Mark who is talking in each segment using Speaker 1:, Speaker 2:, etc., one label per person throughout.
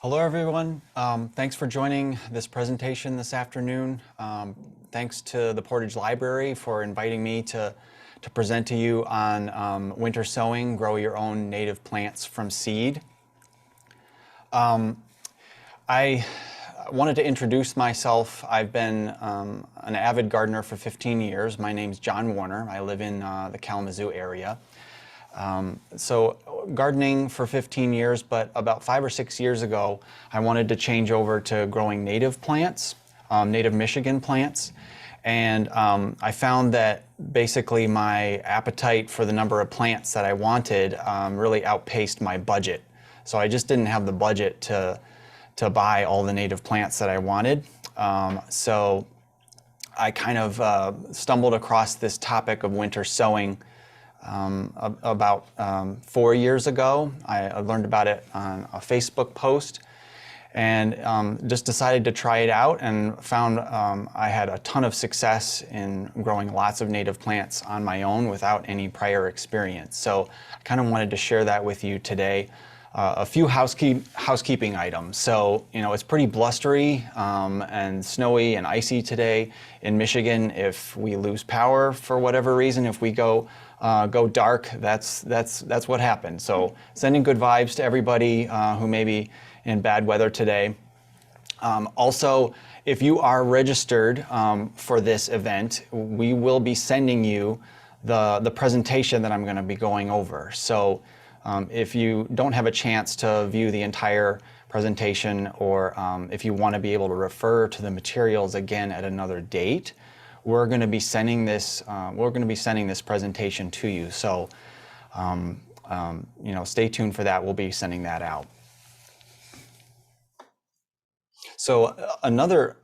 Speaker 1: Hello, everyone. Thanks for joining this presentation this afternoon. Thanks to the Portage Library for inviting me to present to you on winter sowing, grow your own native plants from seed. I wanted to introduce myself. I've been an avid gardener for 15 years. My name's Jon Warner. I live in the Kalamazoo area. So gardening for 15 years, but about 5 or 6 years ago, I wanted to change over to growing native plants, native Michigan plants. And I found that basically my appetite for the number of plants that I wanted really outpaced my budget. So I just didn't have the budget to buy all the native plants that I wanted. So I kind of stumbled across this topic of winter sowing about 4 years ago. I learned about it on a Facebook post and just decided to try it out, and found I had a ton of success in growing lots of native plants on my own without any prior experience. So I kind of wanted to share that with you today. A few housekeeping items. So, it's pretty blustery and snowy and icy today in Michigan. If we lose power for whatever reason, if we go dark, that's what happens. So sending good vibes to everybody who may be in bad weather today. Also, if you are registered for this event, we will be sending you the presentation that I'm going to be going over. So if you don't have a chance to view the entire presentation, or if you want to be able to refer to the materials again at another date, we're going to be sending this. Presentation to you. So, stay tuned for that. We'll be sending that out. So another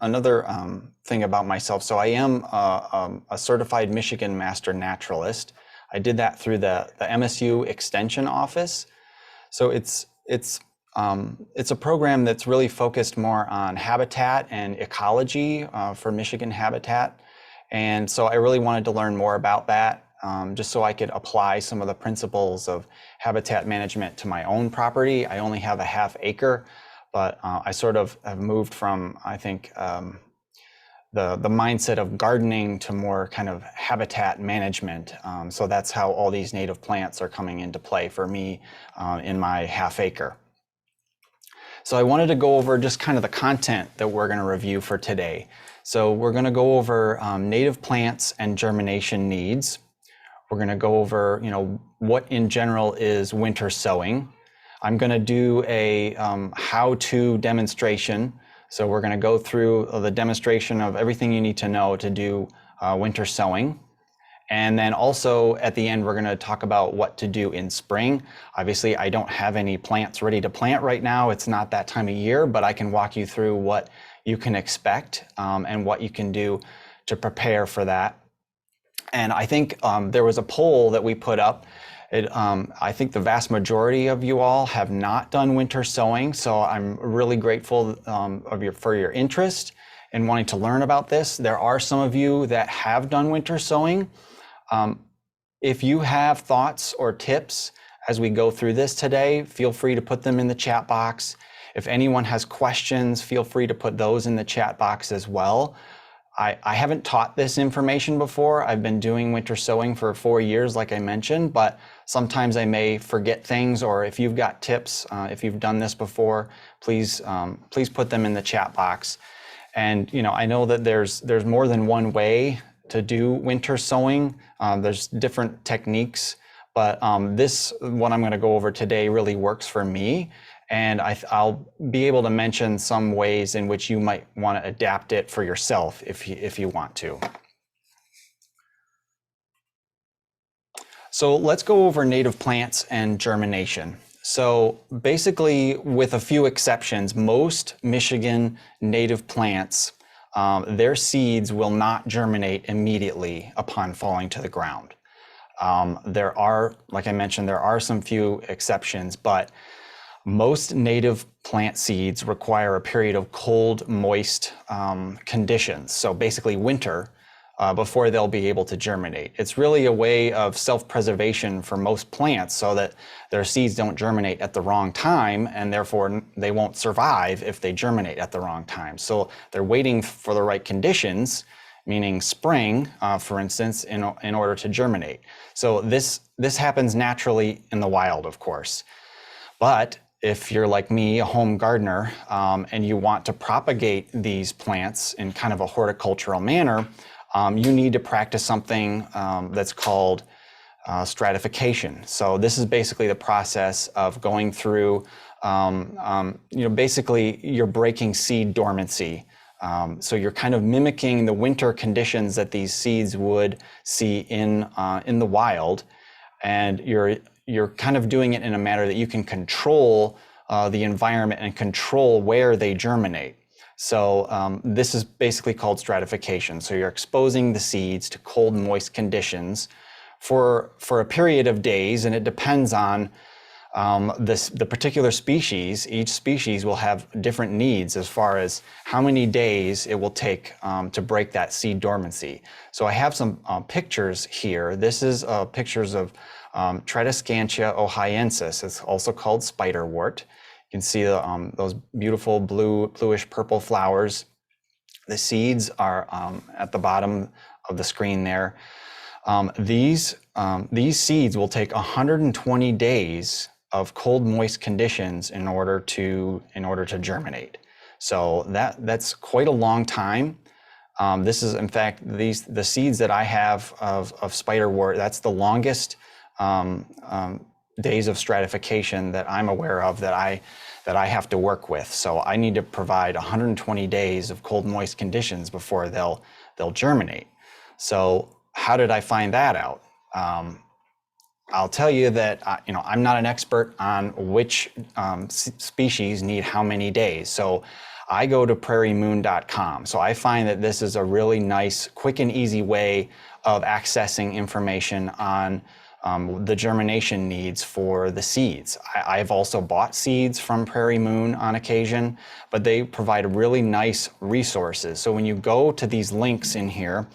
Speaker 1: thing about myself. So I am a certified Michigan Master Naturalist. I did that through the MSU Extension Office. So it's a program that's really focused more on habitat and ecology for Michigan habitat. And so I really wanted to learn more about that, just so I could apply some of the principles of habitat management to my own property. I only have a ½ acre, but I sort of have moved from, I think, the mindset of gardening to more kind of habitat management. So that's how all these native plants are coming into play for me in my ½ acre. So I wanted to go over just kind of the content that we're going to review for today. So we're going to go over native plants and germination needs. We're going to go over, what in general is winter sowing. I'm going to do a how-to demonstration. So we're going to go through the demonstration of everything you need to know to do winter sowing. And then also at the end, we're going to talk about what to do in spring. Obviously, I don't have any plants ready to plant right now. It's not that time of year, but I can walk you through what you can expect and what you can do to prepare for that. And I think there was a poll that we put up. I think the vast majority of you all have not done winter sowing, so I'm really grateful for your interest in wanting to learn about this. There are some of you that have done winter sowing. If you have thoughts or tips as we go through this today, feel free to put them in the chat box. If anyone has questions, feel free to put those in the chat box as well. I haven't taught this information before. I've been doing winter sowing for 4 years, like I mentioned, but sometimes I may forget things, or if you've got tips, if you've done this before, please put them in the chat box. And I know that there's more than one way to do winter sowing. There's different techniques, but what I'm going to go over today really works for me. And I'll be able to mention some ways in which you might want to adapt it for yourself if you want to. So let's go over native plants and germination. So basically, with a few exceptions, most Michigan native plants, their seeds will not germinate immediately upon falling to the ground. There are, like I mentioned, there are some few exceptions, but most native plant seeds require a period of cold, moist conditions. So basically winter before they'll be able to germinate. It's really a way of self-preservation for most plants so that their seeds don't germinate at the wrong time, and therefore they won't survive if they germinate at the wrong time. So they're waiting for the right conditions, meaning spring, for instance, in order to germinate. So this happens naturally in the wild, of course. But if you're like me, a home gardener, and you want to propagate these plants in kind of a horticultural manner, you need to practice something that's called stratification. So this is basically the process of going through, basically you're breaking seed dormancy. So you're kind of mimicking the winter conditions that these seeds would see in the wild, and you're kind of doing it in a manner that you can control the environment and control where they germinate. So this is basically called stratification. So you're exposing the seeds to cold, moist conditions for a period of days, and it depends on the particular species. Each species will have different needs as far as how many days it will take to break that seed dormancy. So I have some pictures here. This is pictures of Tradescantia ohiensis. It's also called spiderwort. You can see those beautiful bluish purple flowers. The seeds are at the bottom of the screen there. These seeds will take 120 days of cold, moist conditions in order to germinate. So that's quite a long time. This is, in fact, the seeds that I have of spiderwort. That's the longest days of stratification that I'm aware of that I have to work with. So I need to provide 120 days of cold, moist conditions before they'll germinate. So how did I find that out? I'll tell you that I'm not an expert on which species need how many days. So I go to prairiemoon.com. So I find that this is a really nice, quick and easy way of accessing information on the germination needs for the seeds. I've also bought seeds from Prairie Moon on occasion, but they provide really nice resources. So when you go to these links in here,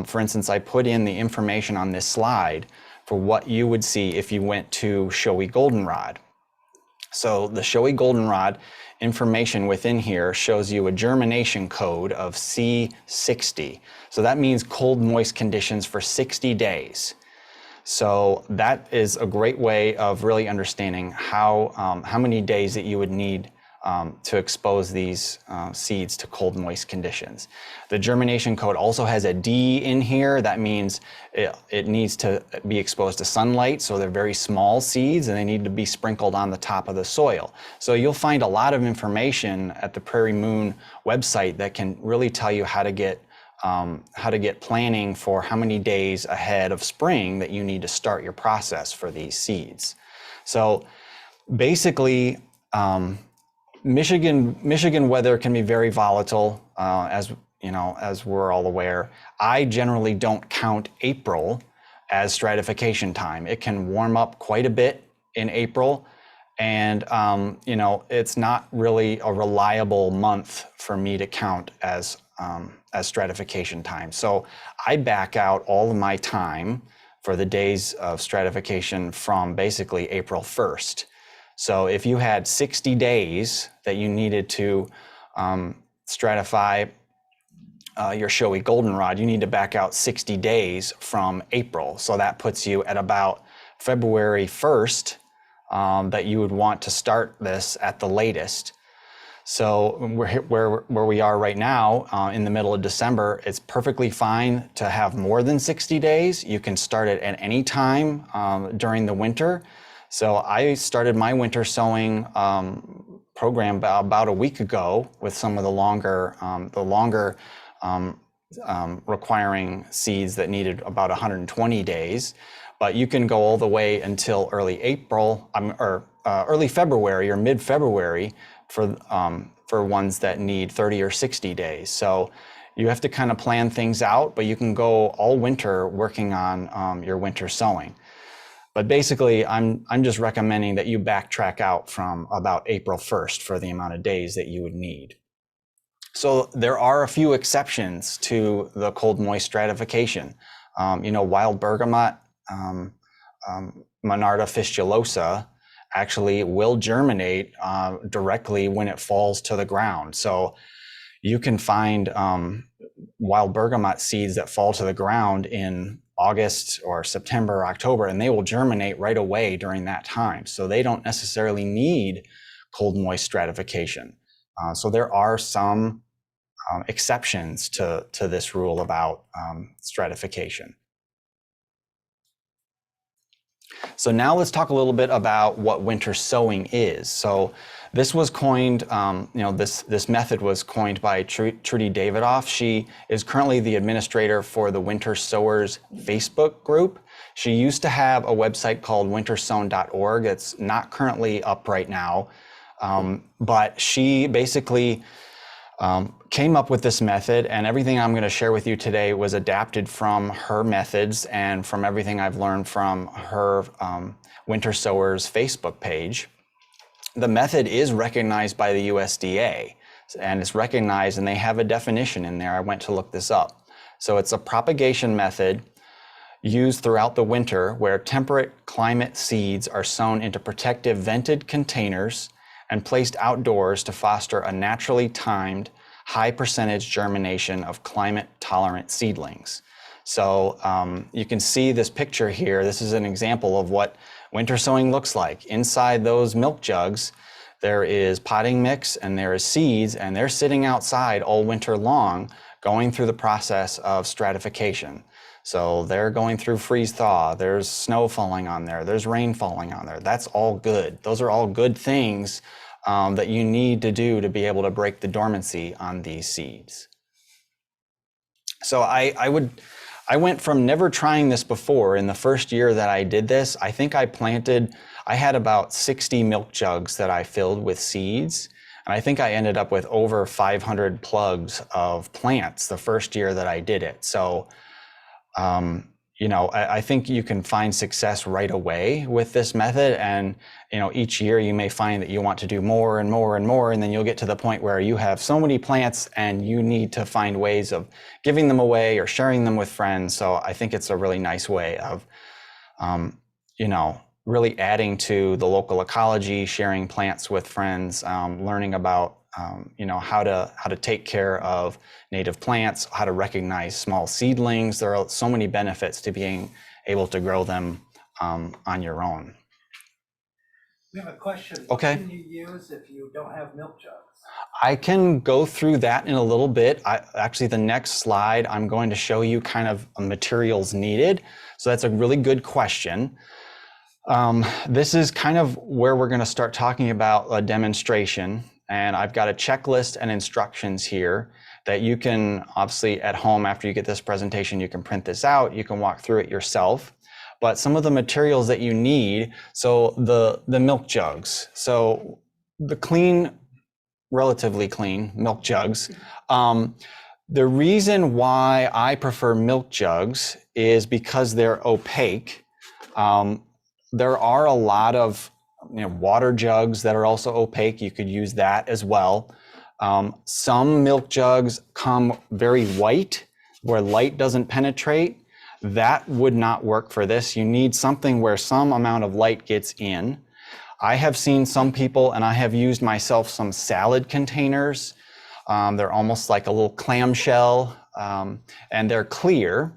Speaker 1: for instance, I put in the information on this slide for what you would see if you went to showy goldenrod. So the showy goldenrod information within here shows you a germination code of C60. So that means cold, moist conditions for 60 days. So that is a great way of really understanding how many days that you would need to expose these seeds to cold, moist conditions. The germination code also has a D in here. That means it needs to be exposed to sunlight. So they're very small seeds and they need to be sprinkled on the top of the soil. So you'll find a lot of information at the Prairie Moon website that can really tell you how to get planning for how many days ahead of spring that you need to start your process for these seeds. So basically, Michigan weather can be very volatile, as we're all aware. I generally don't count April as stratification time. It can warm up quite a bit in April, and it's not really a reliable month for me to count as stratification time. So I back out all of my time for the days of stratification from basically April 1st. So if you had 60 days that you needed to stratify your showy goldenrod, you need to back out 60 days from April. So that puts you at about February 1st that you would want to start this at the latest. So where we are right now in the middle of December, it's perfectly fine to have more than 60 days. You can start it at any time during the winter. So I started my winter sowing program about a week ago with some of the longer requiring seeds that needed about 120 days. But you can go all the way until early April or early February or mid-February for ones that need 30 or 60 days. So you have to kind of plan things out, but you can go all winter working on your winter sowing. But basically, I'm just recommending that you backtrack out from about April 1st for the amount of days that you would need. So there are a few exceptions to the cold moist stratification. Wild bergamot, Monarda fistulosa, actually will germinate directly when it falls to the ground. So you can find wild bergamot seeds that fall to the ground in August or September or October, and they will germinate right away during that time. So they don't necessarily need cold moist stratification. So there are some exceptions to this rule about stratification. So now let's talk a little bit about what winter sowing is. So this was coined, this method was coined by Trudy Davidoff. She is currently the administrator for the Winter Sowers Facebook group. She used to have a website called wintersown.org. It's not currently up right now, but she basically came up with this method, and everything I'm going to share with you today was adapted from her methods and from everything I've learned from her Winter Sowers Facebook page. The method is recognized by the USDA, and it's recognized, and they have a definition in there. I went to look this up. So it's a propagation method used throughout the winter where temperate climate seeds are sown into protective vented containers and placed outdoors to foster a naturally timed, high percentage germination of climate tolerant seedlings. So you can see this picture here. This is an example of what winter sowing looks like. Inside those milk jugs, there is potting mix and there is seeds, and they're sitting outside all winter long, going through the process of stratification. So they're going through freeze thaw, there's snow falling on there, there's rain falling on there. That's all good. Those are all good things that you need to do to be able to break the dormancy on these seeds. So I went from never trying this before. In the first year that I did this, I think I had about 60 milk jugs that I filled with seeds. And I think I ended up with over 500 plugs of plants the first year that I did it. So, I think you can find success right away with this method. And, each year you may find that you want to do more and more and more. And then you'll get to the point where you have so many plants and you need to find ways of giving them away or sharing them with friends. So I think it's a really nice way of, really adding to the local ecology, sharing plants with friends, learning about how to take care of native plants, how to recognize small seedlings. There are so many benefits to being able to grow them on your own.
Speaker 2: We have a question.
Speaker 1: Okay.
Speaker 2: What can you use if you don't have milk jugs?
Speaker 1: I can go through that in a little bit. Actually, the next slide, I'm going to show you kind of materials needed. So that's a really good question. This is kind of where we're going to start talking about a demonstration. And I've got a checklist and instructions here that you can obviously at home, after you get this presentation, you can print this out, you can walk through it yourself. But some of the materials that you need, so the milk jugs, so the clean, relatively clean milk jugs. The reason why I prefer milk jugs is because they're opaque. There are a lot of water jugs that are also opaque. You could use that as well. Some milk jugs come very white where light doesn't penetrate. That would not work for this. You need something where some amount of light gets in. I have seen some people, and I have used myself, some salad containers. They're almost like a little clamshell, and they're clear.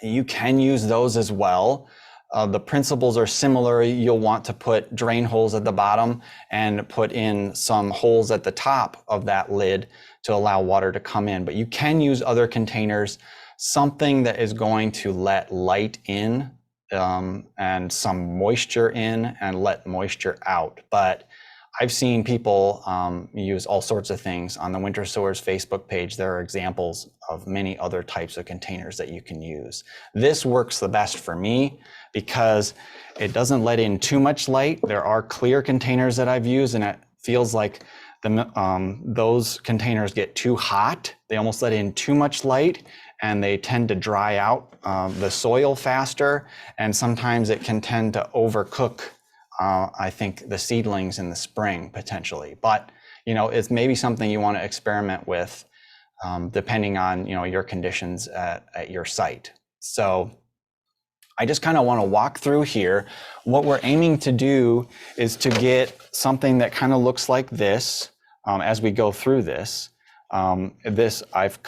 Speaker 1: You can use those as well. The principles are similar. You'll want to put drain holes at the bottom and put in some holes at the top of that lid to allow water to come in. But you can use other containers, something that is going to let light in and some moisture in and let moisture out. But I've seen people use all sorts of things. On the Winter Sowers Facebook page, there are examples of many other types of containers that you can use. This works the best for me because it doesn't let in too much light. There are clear containers that I've used, and it feels like those containers get too hot. They almost let in too much light, and they tend to dry out the soil faster, and sometimes it can tend to overcook I think the seedlings in the spring potentially. But it's maybe something you want to experiment with, depending on, your conditions at your site. So I just kind of want to walk through here. What we're aiming to do is to get something that kind of looks like this as we go through this. This I've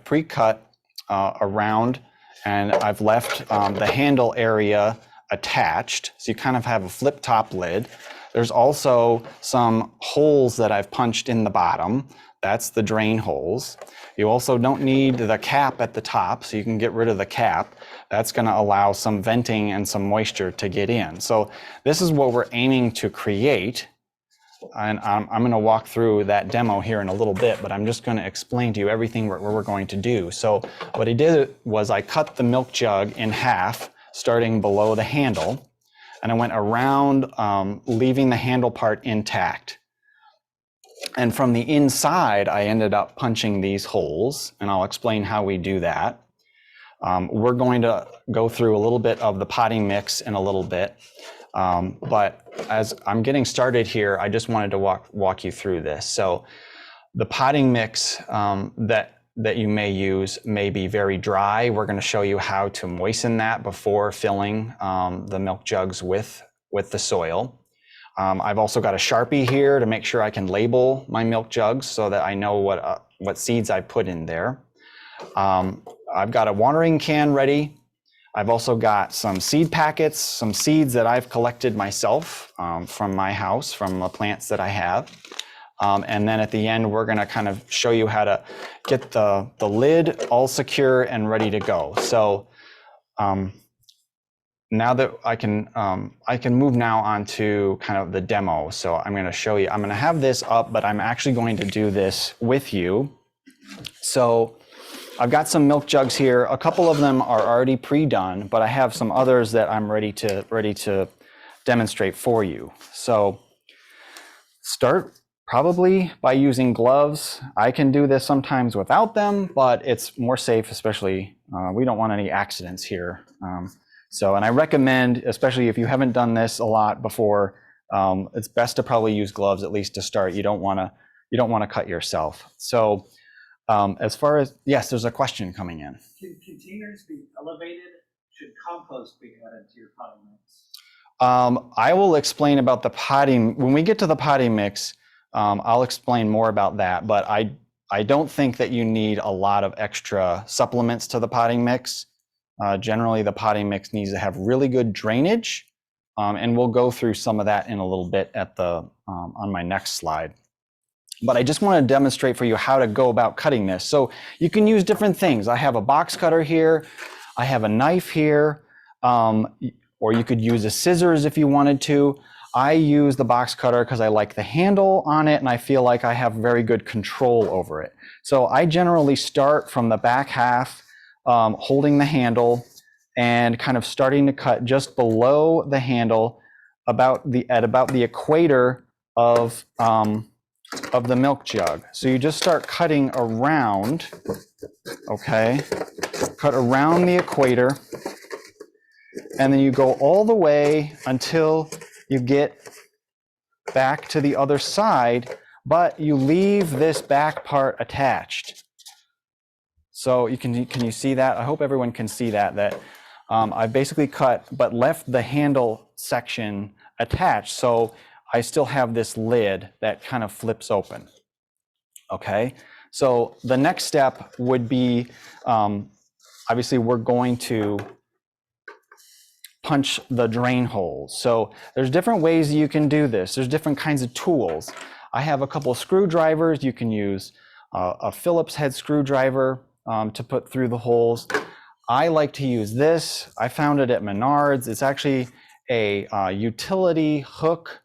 Speaker 1: pre-cut around, and I've left the handle area attached. So you kind of have a flip top lid. There's also some holes that I've punched in the bottom. That's the drain holes. You also don't need the cap at the top, so you can get rid of the cap. That's going to allow some venting and some moisture to get in. So this is what we're aiming to create. And I'm going to walk through that demo here in a little bit, but I'm just going to explain to you everything we're going to do. So what I did was I cut the milk jug in half, starting below the handle, and I went around, leaving the handle part intact. And from the inside, I ended up punching these holes, and I'll explain how we do that. We're going to go through a little bit of the potting mix in a little bit. But as I'm getting started here, I just wanted to walk you through this. So the potting mix that you may use may be very dry. We're going to show you how to moisten that before filling the milk jugs with the soil. I've also got a Sharpie here to make sure I can label my milk jugs so that I know what seeds I put in there. I've got a watering can ready. I've also got some seed packets, some seeds that I've collected myself from my house, from the plants that I have. And then at the end, we're going to kind of show you how to get the lid all secure and ready to go. So now that I can move now on to kind of the demo. So I'm going to show you, I'm going to have this up, but I'm actually going to do this with you. So I've got some milk jugs here. A couple of them are already pre-done, but I have some others that I'm ready to demonstrate for you. So start probably by using gloves. I can do this sometimes without them, but it's more safe, especially we don't want any accidents here. And I recommend, especially if you haven't done this a lot before, it's best to probably use gloves at least to start. You don't want to cut yourself. So as far as, yes, there's a question coming in.
Speaker 2: Can containers be elevated? Should compost be added to your potting mix?
Speaker 1: I will explain about the potting when we get to the potting mix. I'll explain more about that, but I don't think that you need a lot of extra supplements to the potting mix. Generally, the potting mix needs to have really good drainage, and we'll go through some of that in a little bit at the on my next slide. But I just want to demonstrate for you how to go about cutting this. So you can use different things. I have a box cutter here. I have a knife here, or you could use a scissors if you wanted to. I use the box cutter because I like the handle on it and I feel like I have very good control over it. So I generally start from the back half, holding the handle and kind of starting to cut just below the handle at about the equator of the milk jug. So you just start cutting around, okay? Cut around the equator, and then you go all the way until you get back to the other side, but you leave this back part attached. So can you see that? I hope everyone can see that I basically cut but left the handle section attached, so I still have this lid that kind of flips open. Okay, so the next step would be, obviously we're going to punch the drain holes. So there's different ways you can do this. There's different kinds of tools. I have a couple of screwdrivers. You can use a Phillips head screwdriver to put through the holes. I like to use this. I found it at Menards. It's actually a utility hook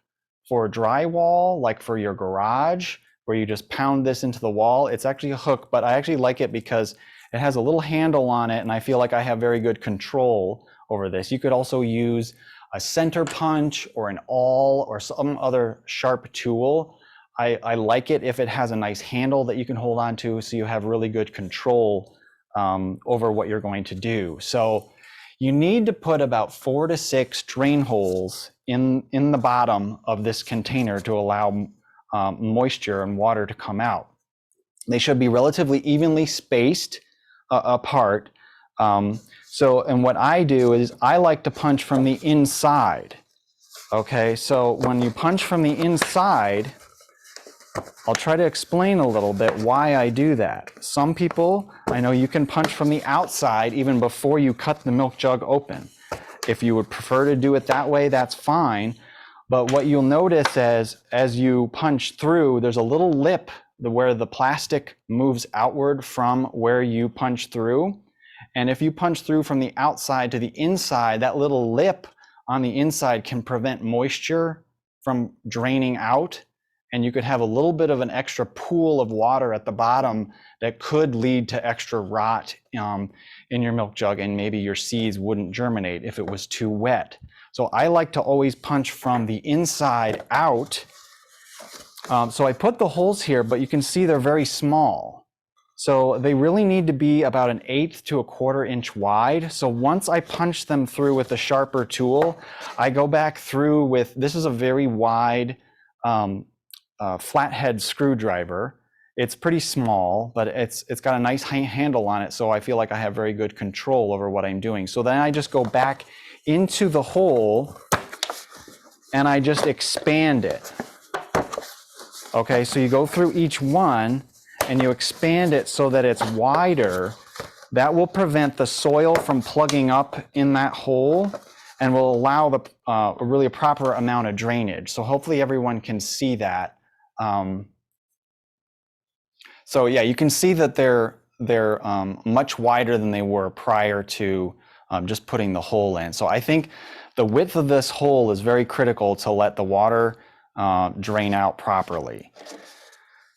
Speaker 1: for drywall, like for your garage, where you just pound this into the wall. It's actually a hook, but I actually like it because it has a little handle on it and I feel like I have very good control over this. You could also use a center punch or an awl or some other sharp tool. I like it if it has a nice handle that you can hold on to, so you have really good control over what you're going to do. So you need to put about 4 to 6 drain holes in the bottom of this container to allow moisture and water to come out. They should be relatively evenly spaced apart. And what I do is I like to punch from the inside. Okay, so when you punch from the inside, I'll try to explain a little bit why I do that. Some people, I know you can punch from the outside even before you cut the milk jug open. If you would prefer to do it that way, that's fine. But what you'll notice as you punch through, there's a little lip where the plastic moves outward from where you punch through. And if you punch through from the outside to the inside, that little lip on the inside can prevent moisture from draining out. And you could have a little bit of an extra pool of water at the bottom that could lead to extra rot in your milk jug, and maybe your seeds wouldn't germinate if it was too wet. So I like to always punch from the inside out. So I put the holes here, but you can see they're very small. So they really need to be about 1/8 to 1/4 inch wide. So once I punch them through with a sharper tool, I go back through with, this is a very wide flathead screwdriver. It's pretty small, but it's got a nice handle on it, so I feel like I have very good control over what I'm doing. So then I just go back into the hole and I just expand it. Okay, so you go through each one and you expand it so that it's wider. That will prevent the soil from plugging up in that hole and will allow the really a proper amount of drainage. So hopefully everyone can see that. So yeah, you can see that they're much wider than they were prior to just putting the hole in. So I think the width of this hole is very critical to let the water drain out properly.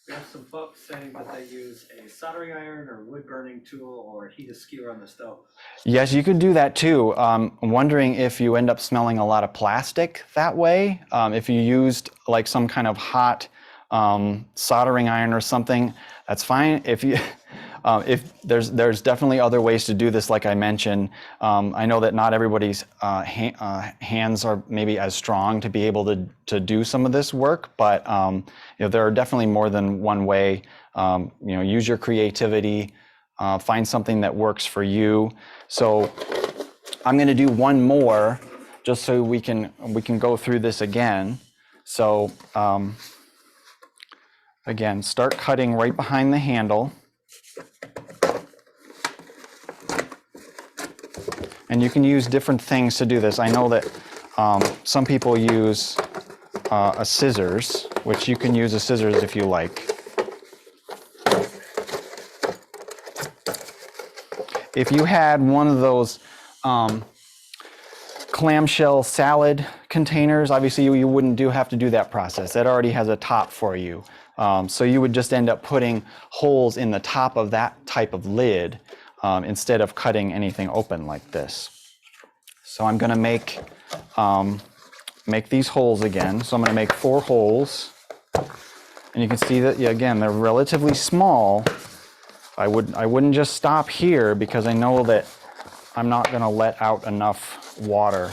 Speaker 2: We have some folks saying that they use a soldering iron or wood burning tool or heat a skewer on the stove.
Speaker 1: Yes, you could do that too. I'm wondering if you end up smelling a lot of plastic that way. If you used like some kind of hot soldering iron or something, that's fine. If there's definitely other ways to do this, like I mentioned. I know that not everybody's hands are maybe as strong to be able to do some of this work, but there are definitely more than one way. Use your creativity, find something that works for you. So I'm going to do one more just so we can go through this again. So again, start cutting right behind the handle. And you can use different things to do this. I know that some people use a scissors, which you can use a scissors if you like. If you had one of those clamshell salad containers, obviously you wouldn't have to do that process. That already has a top for you. So you would just end up putting holes in the top of that type of lid instead of cutting anything open like this. So I'm going to make these holes again. So I'm going to make 4 holes. And you can see that, again, they're relatively small. I wouldn't just stop here because I know that I'm not going to let out enough water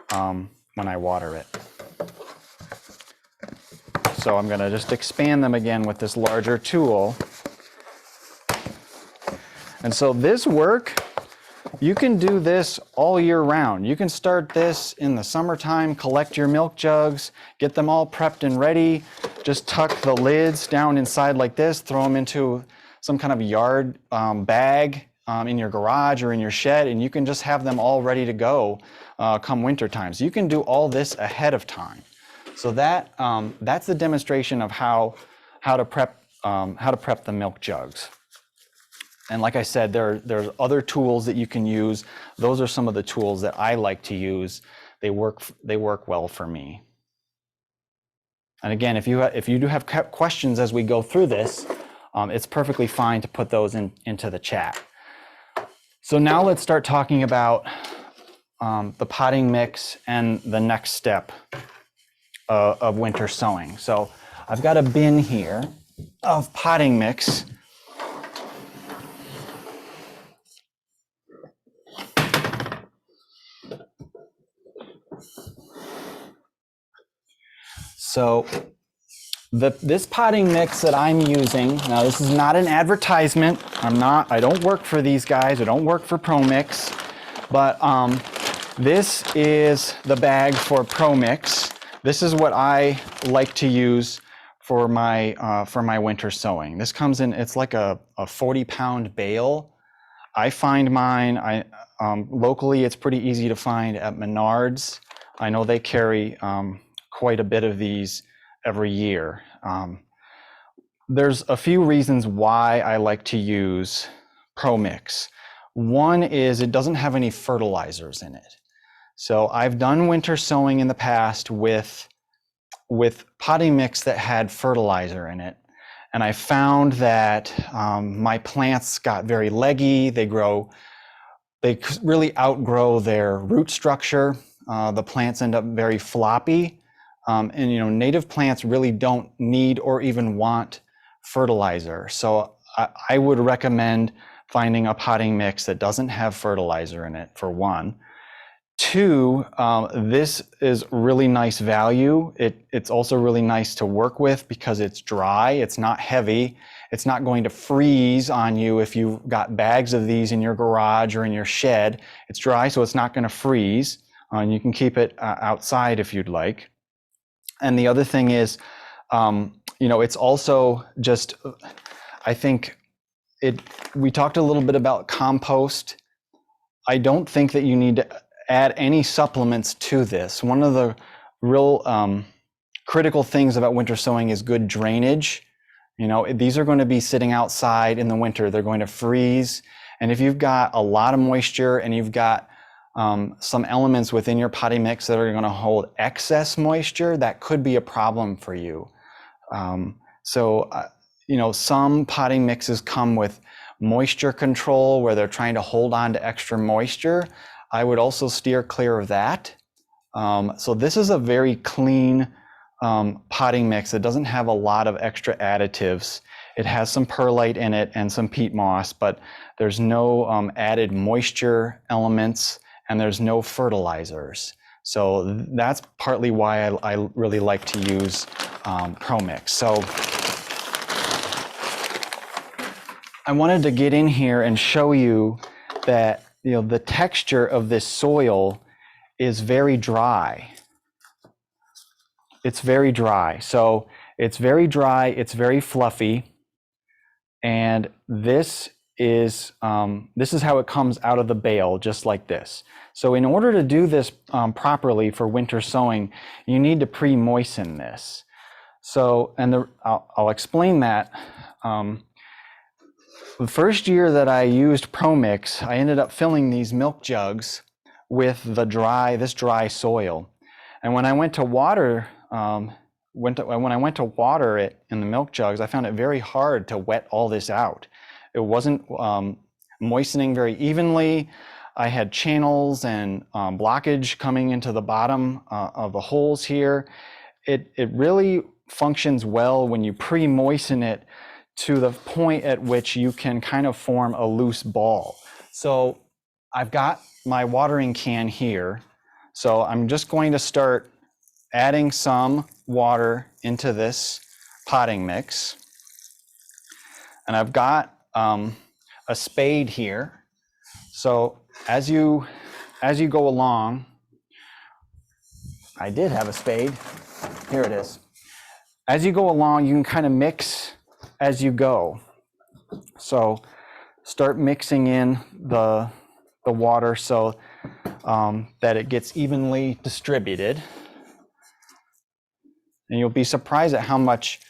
Speaker 1: when I water it. So I'm going to just expand them again with this larger tool. And so this work, you can do this all year round. You can start this in the summertime, collect your milk jugs, get them all prepped and ready. Just tuck the lids down inside like this, throw them into some kind of yard bag in your garage or in your shed, and you can just have them all ready to go come winter time. So you can do all this ahead of time. So that's the demonstration of how to prep the milk jugs. And like I said, there's other tools that you can use. Those are some of the tools that I like to use. They work well for me. And again, if you do have questions as we go through this, it's perfectly fine to put those into the chat. So now let's start talking about the potting mix and the next step of winter sowing. So I've got a bin here of potting mix. So This potting mix that I'm using, now this is not an advertisement. I don't work for these guys. I don't work for ProMix, but this is the bag for ProMix. This is what I like to use for my winter sowing. This comes in, it's like a 40-pound bale. I find mine, locally it's pretty easy to find at Menards. I know they carry quite a bit of these every year. There's a few reasons why I like to use ProMix. One is it doesn't have any fertilizers in it. So I've done winter sowing in the past with potting mix that had fertilizer in it. And I found that my plants got very leggy. They really outgrow their root structure. The plants end up very floppy. And you know, native plants really don't need or even want fertilizer. So I would recommend finding a potting mix that doesn't have fertilizer in it, for one. Two, this is really nice value. It's also really nice to work with because it's dry, it's not heavy, it's not going to freeze on you if you've got bags of these in your garage or in your shed. It's dry, so it's not going to freeze, and you can keep it outside if you'd like. And the other thing is, you know, it's also just, I think we talked a little bit about compost. I don't think that you need to add any supplements to this. One of the real critical things about winter sowing is good drainage. You know, these are going to be sitting outside in the winter. They're going to freeze. And if you've got a lot of moisture and you've got some elements within your potting mix that are going to hold excess moisture, that could be a problem for you. You know, some potting mixes come with moisture control where they're trying to hold on to extra moisture. I would also steer clear of that. So this is a very clean potting mix. It doesn't have a lot of extra additives. It has some perlite in it and some peat moss, but there's no added moisture elements and there's no fertilizers. So that's partly why I really like to use ProMix. So I wanted to get in here and show you that, you know, the texture of this soil is very dry. It's very dry. So it's very dry, it's very fluffy. And this is how it comes out of the bale, just like this. So in order to do this properly for winter sowing, you need to pre-moisten this. So, and I'll explain that. The first year that I used ProMix, I ended up filling these milk jugs with this dry soil. And when I went to water, when I went to water it in the milk jugs, I found it very hard to wet all this out. It wasn't moistening very evenly. I had channels and blockage coming into the bottom of the holes here. It really functions well when you pre-moisten it to the point at which you can kind of form a loose ball. So I've got my watering can here. So I'm just going to start adding some water into this potting mix. And I've got a spade here. So as you go along, I did have a spade. Here it is. As you go along, you can kind of mix as you go. So start mixing in the water so that it gets evenly distributed. And you'll be surprised at how much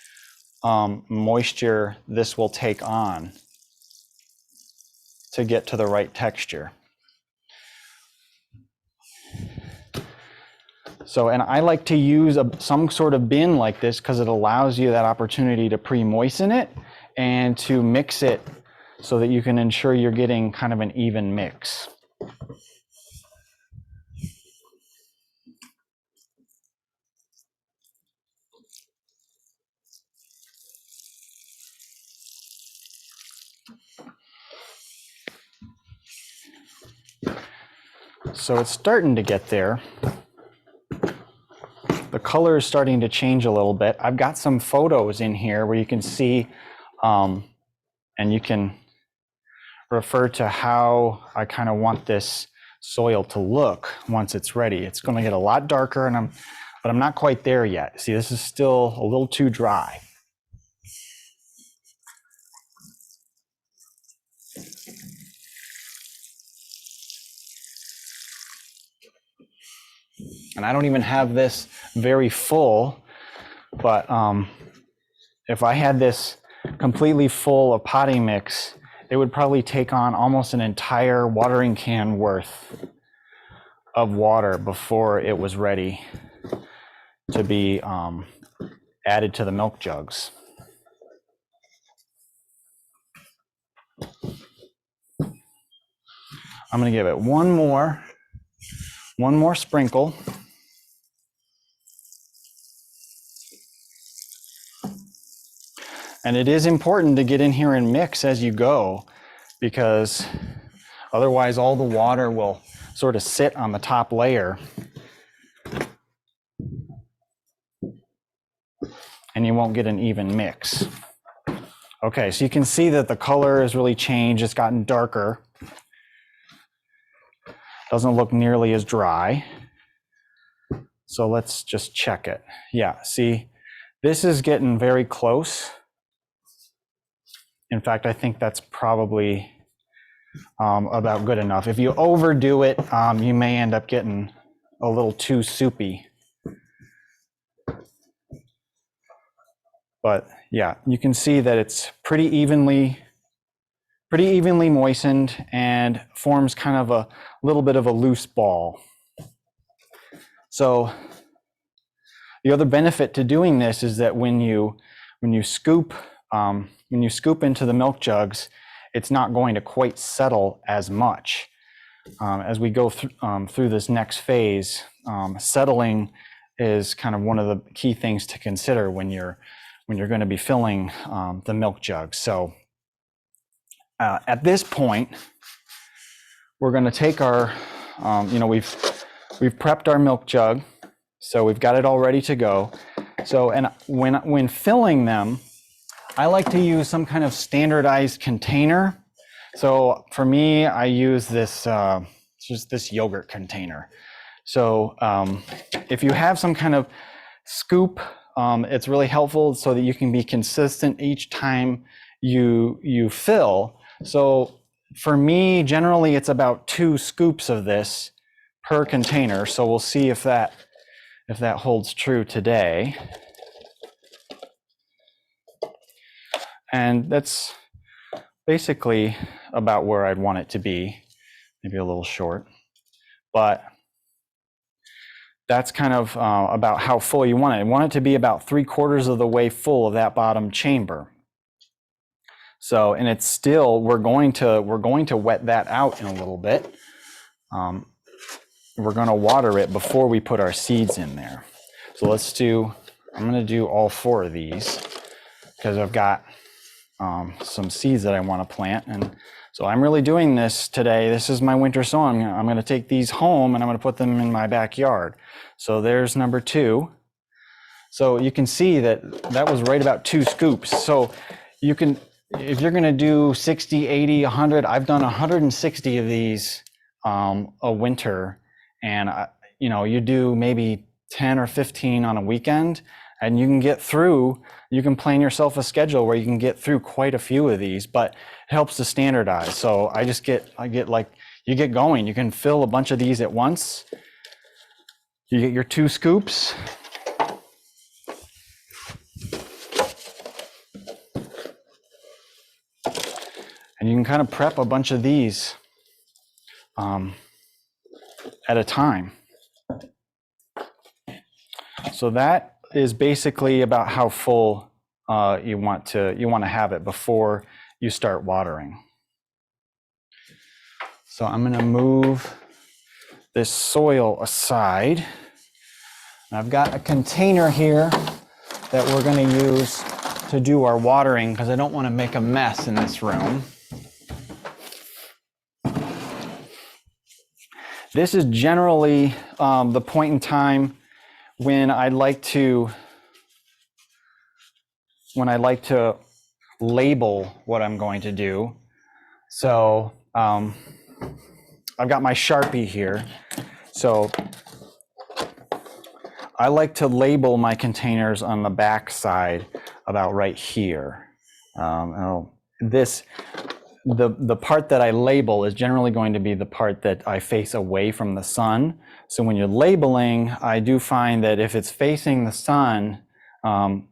Speaker 1: moisture this will take on to get to the right texture. So, and I like to use some sort of bin like this because it allows you that opportunity to pre-moisten it and to mix it so that you can ensure you're getting kind of an even mix. So it's starting to get there. The color is starting to change a little bit. I've got some photos in here where you can see, and you can refer to how I kind of want this soil to look once it's ready. It's going to get a lot darker, but I'm not quite there yet. See, this is still a little too dry. And I don't even have this very full, but if I had this completely full of potting mix, it would probably take on almost an entire watering can worth of water before it was ready to be added to the milk jugs. I'm going to give it one more sprinkle. And it is important to get in here and mix as you go, because otherwise all the water will sort of sit on the top layer and you won't get an even mix. Okay, so you can see that the color has really changed. It's gotten darker. Doesn't look nearly as dry. So let's just check it. Yeah, see, this is getting very close. In fact, I think that's probably about good enough. If you overdo it, you may end up getting a little too soupy. But yeah, you can see that it's pretty evenly moistened and forms kind of a little bit of a loose ball. So the other benefit to doing this is that when you scoop into the milk jugs, it's not going to quite settle as much. As we go through this next phase, settling is kind of one of the key things to consider when you're going to be filling the milk jug. So at this point, we're going to take our, we've prepped our milk jug, so we've got it all ready to go. So, and when filling them, I like to use some kind of standardized container. So for me, I use this, just this yogurt container. So if you have some kind of scoop, it's really helpful so that you can be consistent each time you fill. So for me, generally it's about 2 scoops of this per container. So we'll see if that holds true today. And that's basically about where I'd want it to be, maybe a little short, but that's kind of about how full you want it. I want it to be about 3/4 of the way full of that bottom chamber. So, and it's still, we're going to wet that out in a little bit. We're going to water it before we put our seeds in there. So I'm going to do all 4 of these because I've got some seeds that I want to plant. And so I'm really doing this today. This is my winter sowing. I'm going to take these home and I'm going to put them in my backyard. So there's number 2. So you can see that was right about 2 scoops. So you can, if you're going to do 60, 80, 100, I've done 160 of these a winter. And you do maybe 10 or 15 on a weekend. And you can plan yourself a schedule where you can get through quite a few of these, but it helps to standardize. So I get like, you get going, you can fill a bunch of these at once. You get your 2 scoops. And you can kind of prep a bunch of these at a time. So that is basically about how full you want to have it before you start watering. So I'm going to move this soil aside. I've got a container here that we're going to use to do our watering because I don't want to make a mess in this room. This is generally the point in time when I like to label what I'm going to do. So I've got my Sharpie here. So I like to label my containers on the back side about right here. The part that I label is generally going to be the part that I face away from the sun. So when you're labeling, I do find that if it's facing the sun,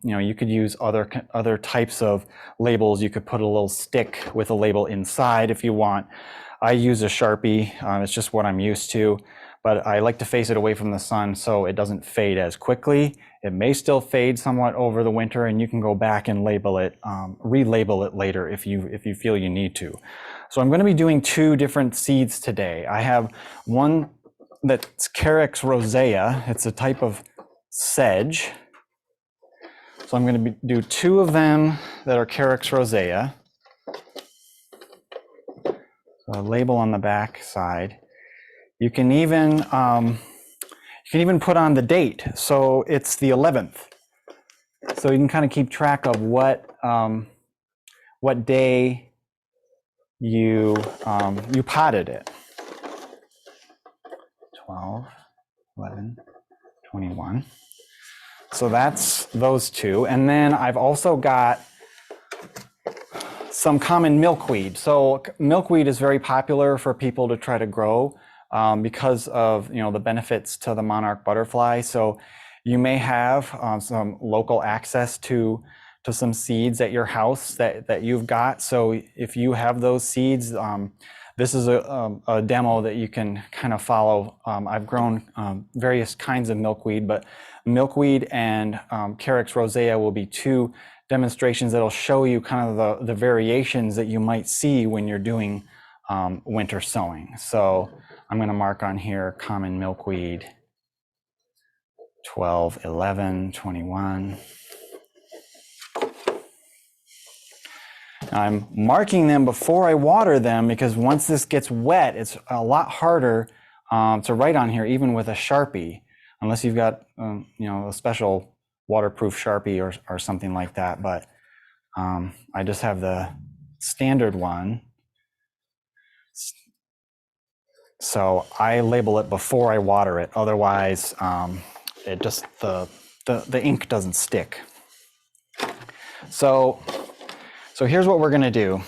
Speaker 1: you could use other types of labels. You could put a little stick with a label inside if you want. I use a Sharpie. It's just what I'm used to, but I like to face it away from the sun so it doesn't fade as quickly. It may still fade somewhat over the winter, and you can go back and label it, relabel it later if you feel you need to. So I'm going to be doing 2 different seeds today. I have one that's Carricks Rosea. It's a type of sedge. So I'm going to do 2 of them that are Carricks Rosea. So a label on the back side. You can even put on the date. So it's the 11th. So you can kind of keep track of what day you potted it. 12, 11, 21. So that's those 2. And then I've also got some common milkweed. So milkweed is very popular for people to try to grow because of the benefits to the monarch butterfly. So you may have some local access to some seeds at your house that you've got. So if you have those seeds, this is a demo that you can kind of follow. I've grown various kinds of milkweed, but milkweed and Carricks Rosea will be 2 demonstrations that'll show you kind of the variations that you might see when you're doing winter sowing. So I'm going to mark on here common milkweed 12, 11, 21. I'm marking them before I water them because once this gets wet, it's a lot harder to write on here, even with a Sharpie, unless you've got a special waterproof Sharpie or something like that. But I just have the standard one. So I label it before I water it. Otherwise, it just the ink doesn't stick. So here's what we're going to do.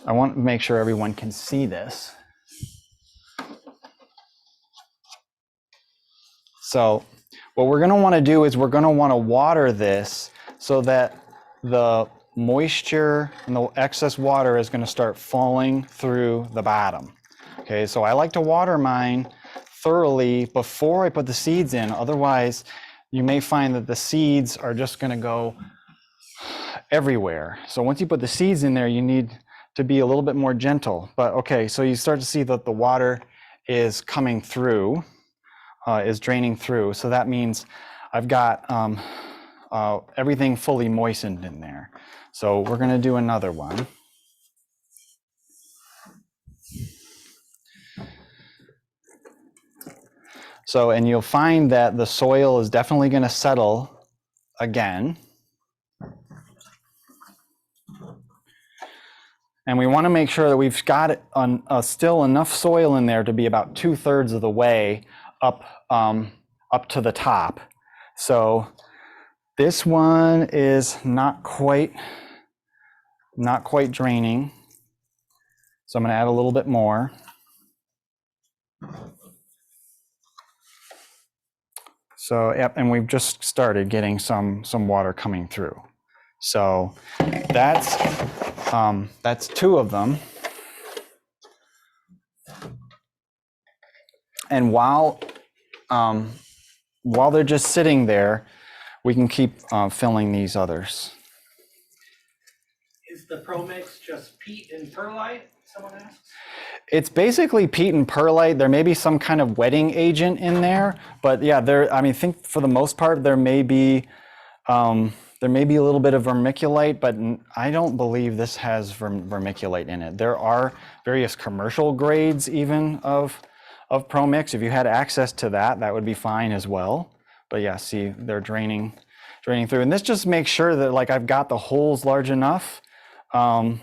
Speaker 1: I want to make sure everyone can see this. So what we're going to want to do is we're going to want to water this so that the moisture and the excess water is going to start falling through the bottom. Okay, so I like to water mine thoroughly before I put the seeds in. Otherwise, you may find that the seeds are just going to go everywhere. So once you put the seeds in there, you need to be a little bit more gentle. But okay, so you start to see that the water is coming through, is draining through. So that means I've got everything fully moistened in there. So we're going to do another one. So, and you'll find that the soil is definitely going to settle again. And we want to make sure that we've got still enough soil in there to be about 2/3 of the way up to the top. So this one is not quite draining. So I'm going to add a little bit more. So, yep, and we've just started getting some water coming through. So that's 2 of them. And while they're just sitting there, we can keep filling these others.
Speaker 2: Is the Pro Mix just peat and perlite, someone asks?
Speaker 1: It's basically peat and perlite. There may be some kind of wetting agent in there, but yeah, I think for the most part there may be a little bit of vermiculite, but I don't believe this has vermiculite in it. There are various commercial grades even of Pro Mix. If you had access to that, that would be fine as well. But yeah, see, they're draining through. And this just makes sure that like I've got the holes large enough to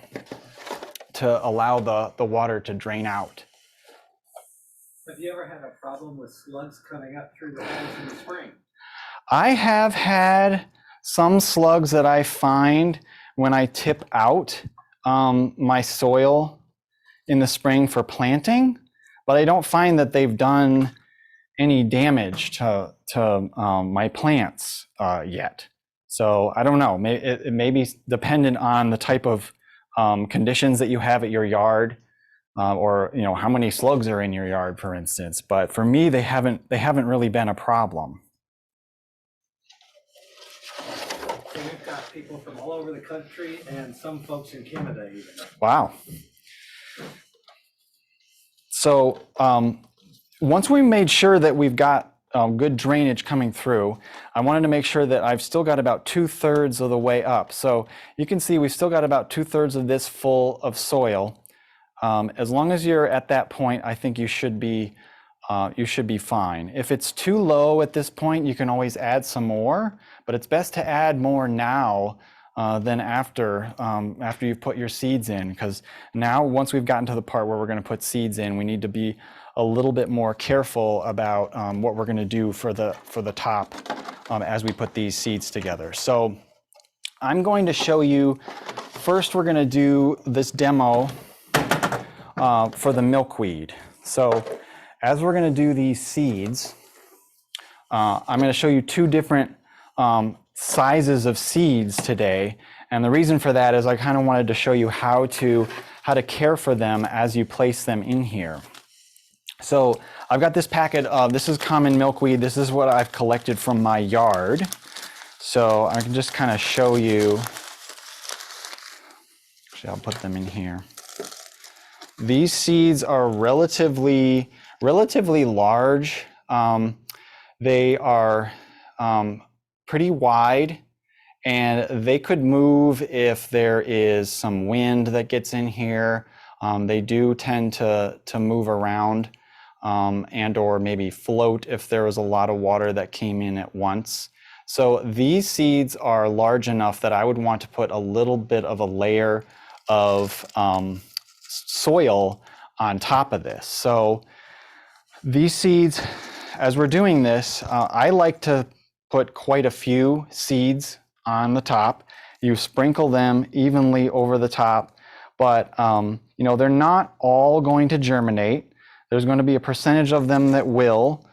Speaker 1: allow the water to drain out.
Speaker 2: Have you ever had a problem with slugs coming up through the holes in the spring?
Speaker 1: I have had some slugs that I find when I tip out my soil in the spring for planting, but I don't find that they've done any damage to my plants yet. So I don't know, it may be dependent on the type of conditions that you have at your yard, or you know how many slugs are in your yard, for instance. But for me, they haven't really been a problem.
Speaker 2: So we've got people from all over the country and some folks in Canada even.
Speaker 1: Wow. So once we made sure that we've got good drainage coming through, I wanted to make sure that I've still got about 2/3 of the way up. So you can see we've still got about 2/3 of this full of soil. As long as you're at that point, I think you should be fine. If it's too low at this point, you can always add some more, but it's best to add more now than after you've put your seeds in, because now once we've gotten to the part where we're going to put seeds in, we need to be a little bit more careful about what we're going to do for the top as we put these seeds together. So I'm going to show you, first we're going to do this demo for the milkweed. So as we're going to do these seeds, I'm going to show you two different sizes of seeds today. And the reason for that is I kind of wanted to show you how to care for them as you place them in here. So I've got this packet of, this is common milkweed. This is what I've collected from my yard. So I can just kind of show you, actually I'll put them in here. These seeds are relatively large. They are pretty wide, and they could move if there is some wind that gets in here. They do tend to move around and or maybe float if there was a lot of water that came in at once. So these seeds are large enough that I would want to put a little bit of a layer of soil on top of this. So these seeds, as we're doing this, I like to put quite a few seeds on the top. You sprinkle them evenly over the top, but you know, they're not all going to germinate. There's going to be a percentage of them that will,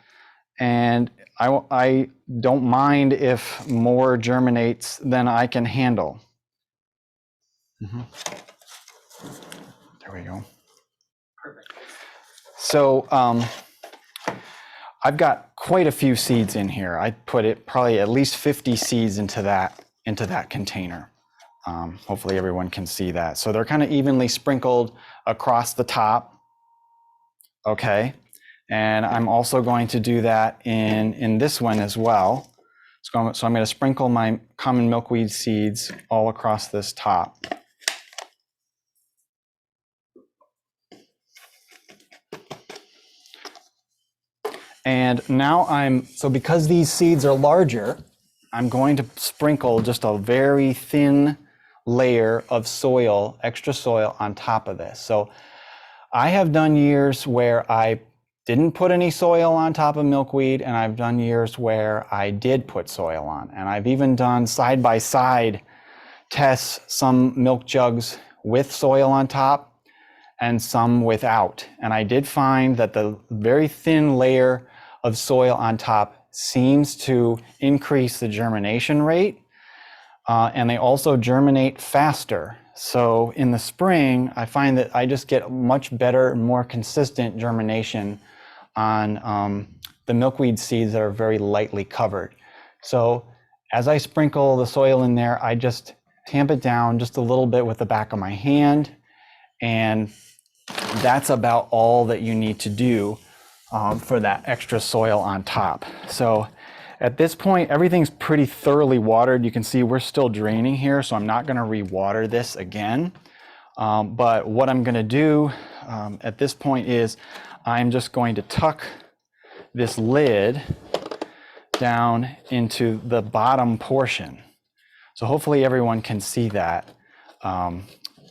Speaker 1: and I don't mind if more germinates than I can handle. There we go.
Speaker 2: Perfect.
Speaker 1: So I've got quite a few seeds in here. I put it probably at least 50 seeds into that container. Hopefully everyone can see that. So they're kind of evenly sprinkled across the top. Okay, and I'm also going to do that in this one as well. So I'm going to sprinkle my common milkweed seeds all across this top. And now so because these seeds are larger, I'm going to sprinkle just a very thin layer of soil, extra soil on top of this. So I have done years where I didn't put any soil on top of milkweed, and I've done years where I did put soil on. And I've even done side-by-side tests, some milk jugs with soil on top and some without. And I did find that the very thin layer of soil on top seems to increase the germination rate, and they also germinate faster. So in the spring, I find that I just get much better, more consistent germination on the milkweed seeds that are very lightly covered. So as I sprinkle the soil in there, I just tamp it down just a little bit with the back of my hand, and that's about all that you need to do for that extra soil on top. So at this point, everything's pretty thoroughly watered. You can see we're still draining here, so I'm not going to re-water this again. But what I'm going to do at this point is I'm just going to tuck this lid down into the bottom portion. So hopefully everyone can see that.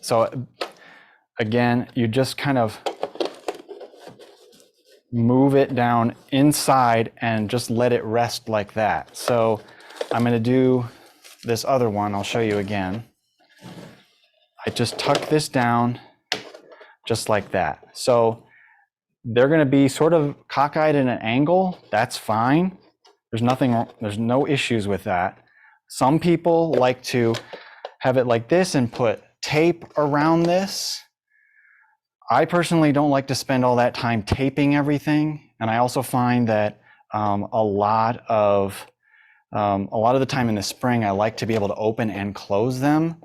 Speaker 1: So again, you just kind of move it down inside and just let it rest like that. So I'm going to do this other one. I'll show you again. I just tuck this down just like that. So they're going to be sort of cockeyed at an angle. That's fine. There's no issues with that. Some people like to have it like this and put tape around this. I personally don't like to spend all that time taping everything. And I also find that a lot of the time in the spring, I like to be able to open and close them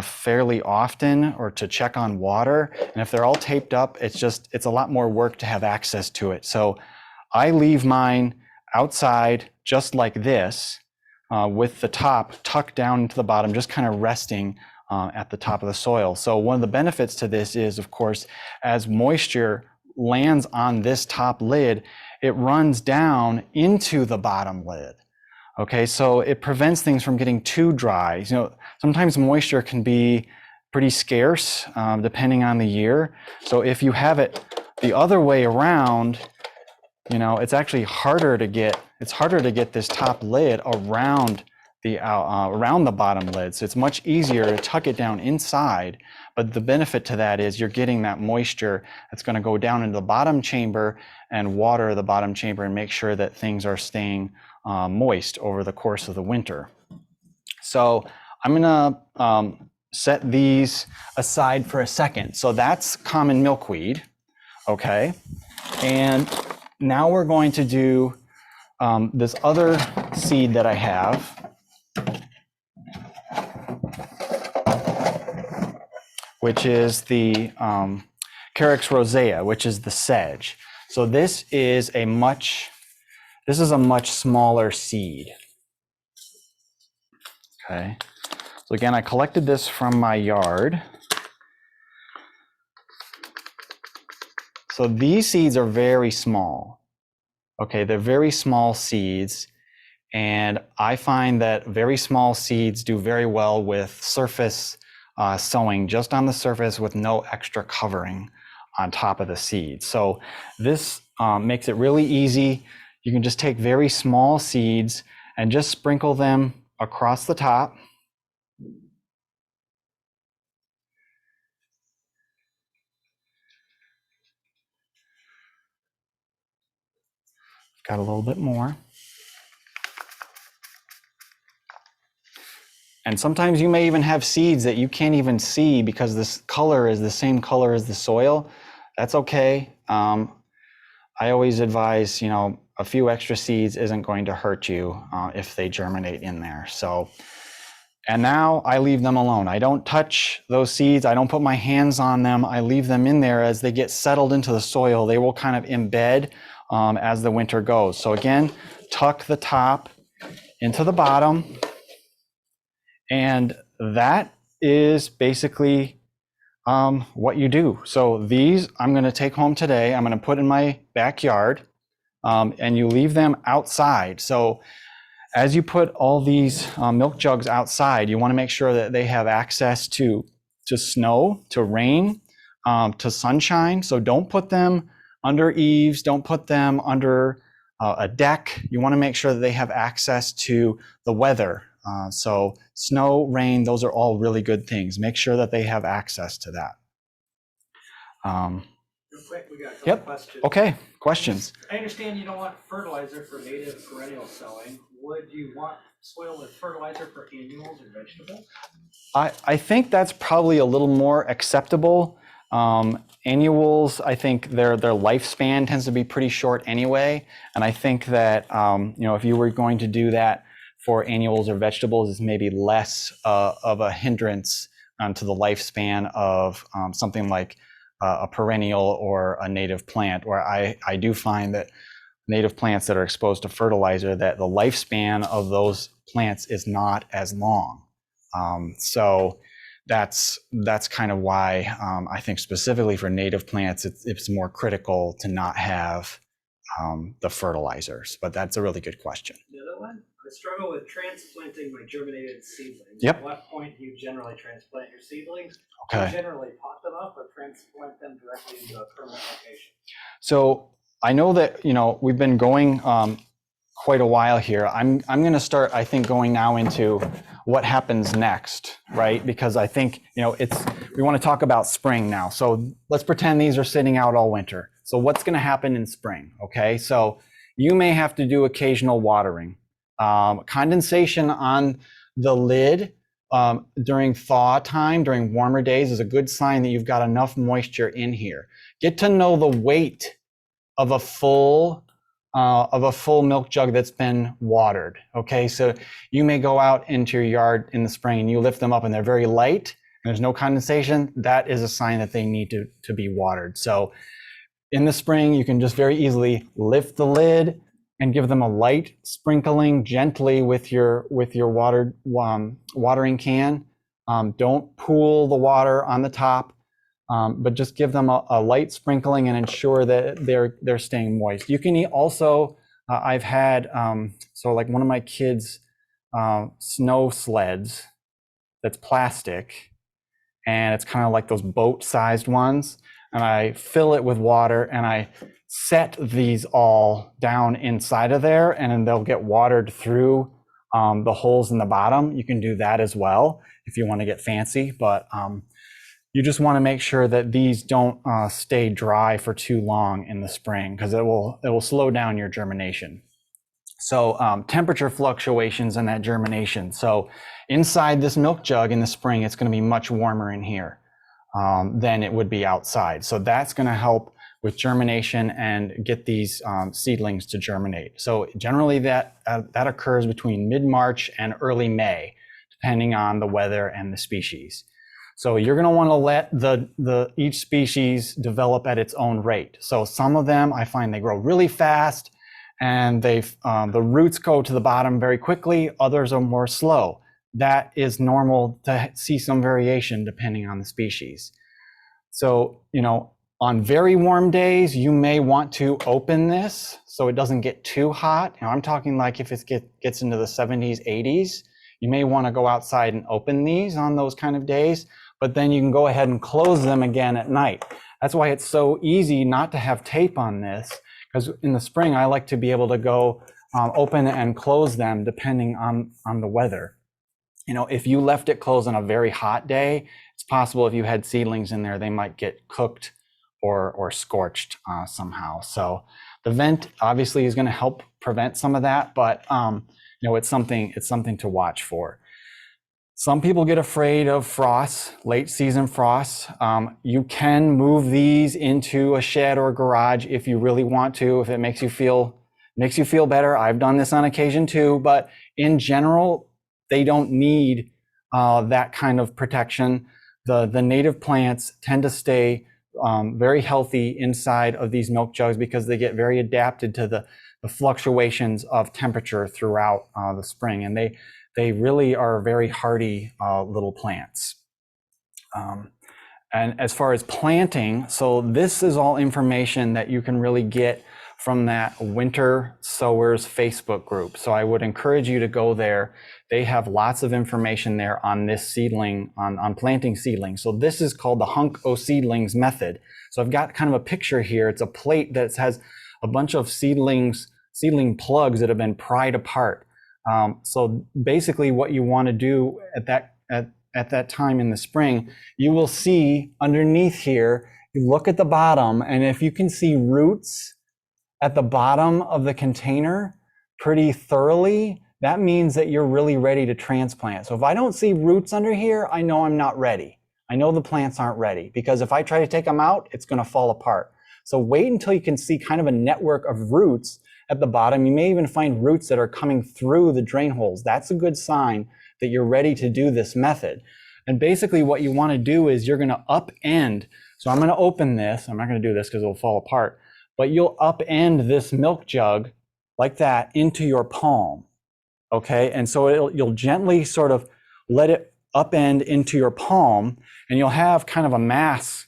Speaker 1: fairly often, or to check on water. And if they're all taped up, it's a lot more work to have access to it. So I leave mine outside just like this, with the top tucked down into the bottom, just kind of resting at the top of the soil. So one of the benefits to this is, of course, as moisture lands on this top lid, it runs down into the bottom lid. Okay, so it prevents things from getting too dry. You know, sometimes moisture can be pretty scarce depending on the year. So if you have it the other way around, you know, it's actually harder to get this top lid around the bottom lid. So it's much easier to tuck it down inside. But the benefit to that is you're getting that moisture that's going to go down into the bottom chamber and water the bottom chamber and make sure that things are staying moist over the course of the winter. So I'm going to set these aside for a second. So that's common milkweed. Okay. And now we're going to do this other seed that I have. Which is the Carricks rosea, which is the sedge. So this is a much smaller seed. Okay. So again, I collected this from my yard. So these seeds are very small. Okay, they're very small seeds. And I find that very small seeds do very well with surface sowing, just on the surface with no extra covering on top of the seed. So this makes it really easy. You can just take very small seeds and just sprinkle them across the top. Got a little bit more. And sometimes you may even have seeds that you can't even see because this color is the same color as the soil. That's okay. I always advise, you know, a few extra seeds isn't going to hurt you if they germinate in there. So, and now I leave them alone. I don't touch those seeds. I don't put my hands on them. I leave them in there. As they get settled into the soil, they will kind of embed as the winter goes. So again, tuck the top into the bottom. And that is basically what you do. So these I'm going to take home today. I'm going to put in my backyard, and you leave them outside. So as you put all these milk jugs outside, you want to make sure that they have access to snow, to rain, to sunshine. So don't put them under eaves. Don't put them under a deck. You want to make sure that they have access to the weather. So snow, rain, those are all really good things. Make sure that they have access to that.
Speaker 2: Real quick, we got a couple
Speaker 1: Yep.
Speaker 2: questions.
Speaker 1: Okay, questions.
Speaker 2: I understand you don't want fertilizer for native perennial sowing. Would you want soil with fertilizer for annuals or vegetables?
Speaker 1: I think that's probably a little more acceptable. Annuals, I think their lifespan tends to be pretty short anyway. And I think that, you know, if you were going to do that for annuals or vegetables, is maybe less of a hindrance to the lifespan of something like a perennial or a native plant, where I do find that native plants that are exposed to fertilizer, that the lifespan of those plants is not as long. So that's kind of why I think specifically for native plants, it's more critical to not have the fertilizers. But that's a really good question.
Speaker 2: The other one, I struggle with transplanting my germinated seedlings.
Speaker 1: Yep.
Speaker 2: At what point do you generally transplant your seedlings?
Speaker 1: Okay.
Speaker 2: Do you generally pot them up or transplant them directly into a permanent location?
Speaker 1: So I know that, you know, we've been going quite a while here. I'm going to start, I think, going now into what happens next, right? Because I think, you know, we want to talk about spring now. So let's pretend these are sitting out all winter. So what's going to happen in spring? Okay, so you may have to do occasional watering. Condensation on the lid during thaw time, during warmer days, is a good sign that you've got enough moisture in here. Get to know the weight of a full milk jug that's been watered. Okay, so you may go out into your yard in the spring and you lift them up and they're very light and there's no condensation. That is a sign that they need to be watered. So in the spring, you can just very easily lift the lid and give them a light sprinkling gently with your watering can. Don't pool the water on the top. But just give them a light sprinkling and ensure that they're staying moist. You can also, I've had, so like one of my kids' snow sleds that's plastic, and it's kind of like those boat-sized ones, and I fill it with water and I set these all down inside of there, and then they'll get watered through the holes in the bottom. You can do that as well if you want to get fancy, but you just want to make sure that these don't stay dry for too long in the spring, because it will slow down your germination. So temperature fluctuations in that germination. So inside this milk jug in the spring, it's going to be much warmer in here than it would be outside. So that's going to help with germination and get these seedlings to germinate. So generally that occurs between mid-March and early May, depending on the weather and the species. So you're going to want to let each species develop at its own rate. So some of them, I find they grow really fast and the roots go to the bottom very quickly. Others are more slow. That is normal to see some variation depending on the species. So, you know, on very warm days, you may want to open this so it doesn't get too hot. You know, I'm talking like if it gets into the 70s, 80s, you may want to go outside and open these on those kind of days. But then you can go ahead and close them again at night. That's why it's so easy not to have tape on this, because in the spring, I like to be able to go open and close them depending on the weather. You know, if you left it closed on a very hot day, it's possible if you had seedlings in there, they might get cooked or scorched somehow. So the vent obviously is going to help prevent some of that, but you know, it's something to watch for. Some people get afraid of frosts, late season frosts. You can move these into a shed or a garage if you really want to, if it makes you feel better. I've done this on occasion too, but in general, they don't need that kind of protection. The native plants tend to stay very healthy inside of these milk jugs because they get very adapted to the fluctuations of temperature throughout the spring, and they really are very hardy little plants. And as far as planting, so this is all information that you can really get from that Winter Sowers Facebook group. So I would encourage you to go there. They have lots of information there on this seedling, on planting seedlings. So this is called the O Seedlings Method. So I've got kind of a picture here. It's a plate that has a bunch of seedling plugs that have been pried apart. So basically what you want to do at that time in the spring, you will see underneath here, you look at the bottom, and if you can see roots at the bottom of the container pretty thoroughly, that means that you're really ready to transplant. So if I don't see roots under here, I know I'm not ready. I know the plants aren't ready, because if I try to take them out, it's going to fall apart. So wait until you can see kind of a network of roots at the bottom. You may even find roots that are coming through the drain holes. That's a good sign that you're ready to do this method. And basically what you want to do is you're going to upend. So I'm going to open this. I'm not going to do this because it'll fall apart, but you'll upend this milk jug like that into your palm. Okay. And so you'll gently sort of let it upend into your palm, and you'll have kind of a mass.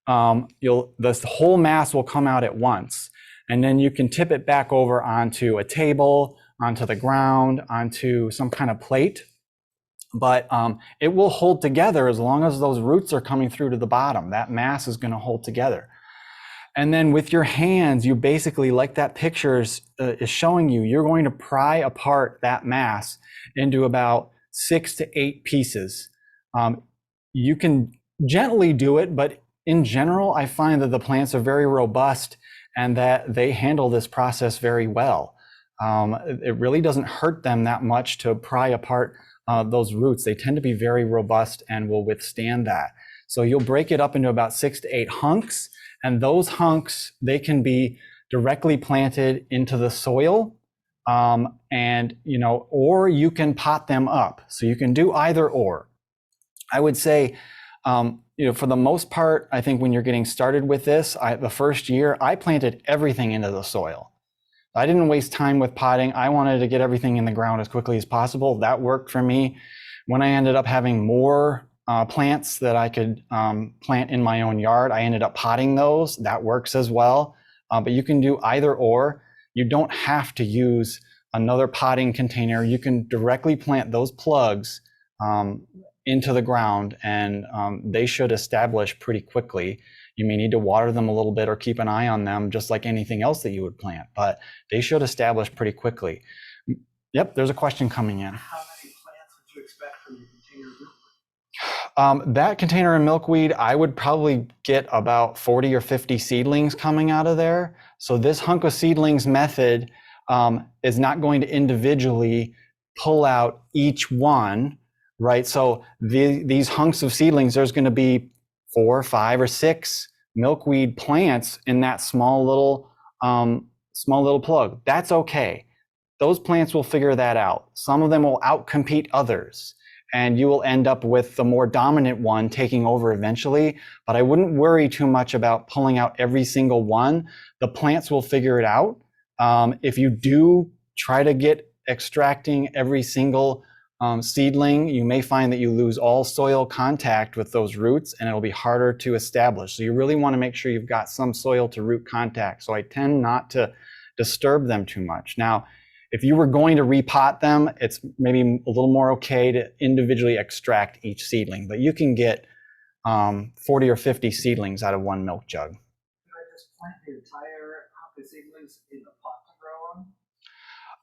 Speaker 1: The whole mass will come out at once, and then you can tip it back over onto a table, onto the ground, onto some kind of plate. But it will hold together as long as those roots are coming through to the bottom. That mass is going to hold together. And then with your hands, you basically, like that picture is showing you, you're going to pry apart that mass into about 6 to 8 pieces. You can gently do it, but in general, I find that the plants are very robust and that they handle this process very well. It really doesn't hurt them that much to pry apart those roots. They tend to be very robust and will withstand that. So you'll break it up into about 6 to 8 hunks, and those hunks, they can be directly planted into the soil, and or you can pot them up. So you can do either or. I would say, for the most part, I think when you're getting started with this, the first year, I planted everything into the soil. I didn't waste time with potting. I wanted to get everything in the ground as quickly as possible. That worked for me. When I ended up having more plants that I could plant in my own yard, I ended up potting those. That works as well. But you can do either or. You don't have to use another potting container. You can directly plant those plugs into the ground, and they should establish pretty quickly. You may need to water them a little bit or keep an eye on them, just like anything else that you would plant, but they should establish pretty quickly. Yep, there's a question coming in.
Speaker 2: How many plants would you expect from your container of milkweed?
Speaker 1: That container of milkweed, I would probably get about 40 or 50 seedlings coming out of there. So this O Seedlings method is not going to individually pull out each one, right? So these hunks of seedlings, there's going to be 4, 5, or 6 milkweed plants in that small little plug. That's okay. Those plants will figure that out. Some of them will outcompete others, and you will end up with the more dominant one taking over eventually. But I wouldn't worry too much about pulling out every single one. The plants will figure it out. If you do try to get extracting every single seedling, you may find that you lose all soil contact with those roots, and it'll be harder to establish. So you really want to make sure you've got some soil to root contact. So I tend not to disturb them too much. Now, if you were going to repot them, it's maybe a little more okay to individually extract each seedling, but you can get 40 or 50 seedlings out of one milk jug.
Speaker 2: Can I just plant the entire hunk of seedlings in the pot to grow on?